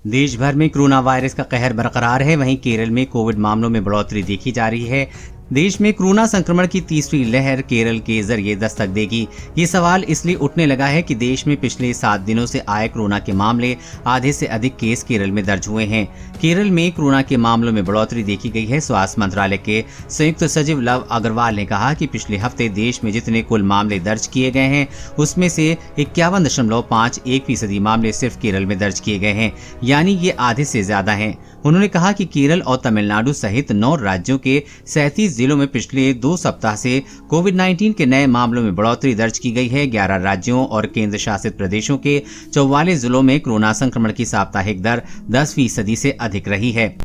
देश भर में कोरोना वायरस का कहर बरकरार है। वहीं केरल में कोविड मामलों में बढ़ोतरी देखी जा रही है। देश में कोरोना संक्रमण की तीसरी लहर केरल के जरिए दस्तक देगी। ये सवाल इसलिए उठने लगा है कि देश में पिछले 7 दिनों से आए कोरोना के मामले आधे से अधिक केस केरल में दर्ज हुए हैं। केरल में कोरोना के मामलों में बढ़ोतरी देखी गई है। स्वास्थ्य मंत्रालय के संयुक्त सचिव लव अग्रवाल ने कहा कि पिछले हफ्ते देश में जितने कुल मामले दर्ज किए गए हैं उसमें से 51.51% मामले सिर्फ केरल में दर्ज किए गए हैं, यानी ये आधे से ज्यादा हैं। उन्होंने कहा कि केरल और तमिलनाडु सहित 9 राज्यों के 37 जिलों में पिछले 2 सप्ताह से कोविड-19 के नए मामलों में बढ़ोतरी दर्ज की गई है। 11 राज्यों और केंद्र शासित प्रदेशों के 44 जिलों में कोरोना संक्रमण की साप्ताहिक दर 10% से अधिक रही है।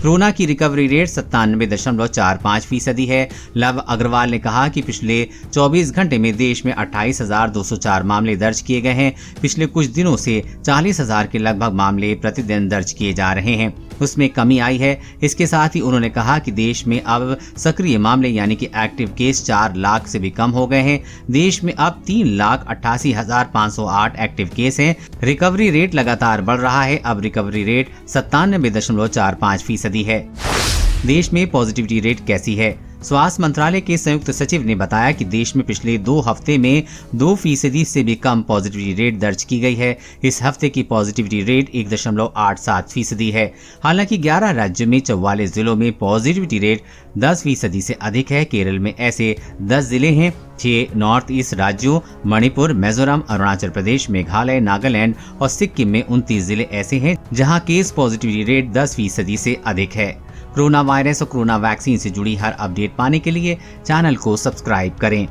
कोरोना की रिकवरी रेट 97.45% है। लव अग्रवाल ने कहा कि पिछले 24 घंटे में देश में 28,204 मामले दर्ज किए गए हैं। पिछले कुछ दिनों से 40,000 के लगभग मामले प्रतिदिन दर्ज किए जा रहे हैं, उसमें कमी आई है। इसके साथ ही उन्होंने कहा कि देश में अब सक्रिय मामले यानी कि एक्टिव केस 4 लाख से भी कम हो गए हैं। देश में अब 3,88,508 एक्टिव केस हैं। रिकवरी रेट लगातार बढ़ रहा है। अब रिकवरी रेट 97.45% है। देश में पॉजिटिविटी रेट कैसी है? स्वास्थ्य मंत्रालय के संयुक्त सचिव ने बताया कि देश में पिछले 2 हफ्ते में 2% से भी कम पॉजिटिविटी रेट दर्ज की गई है। इस हफ्ते की पॉजिटिविटी रेट 1.87% है। हालांकि 11 राज्यों में 44 जिलों में पॉजिटिविटी रेट 10% से अधिक है। केरल में ऐसे 10 जिले हैं। 6 नॉर्थ ईस्ट राज्यों मणिपुर, मिजोरम, अरुणाचल प्रदेश, मेघालय, नागालैंड और सिक्किम में 29 जिले ऐसे हैं जहां केस पॉजिटिविटी रेट 10% से अधिक है। कोरोना वायरस और कोरोना वैक्सीन से जुड़ी हर अपडेट पाने के लिए चैनल को सब्सक्राइब करें।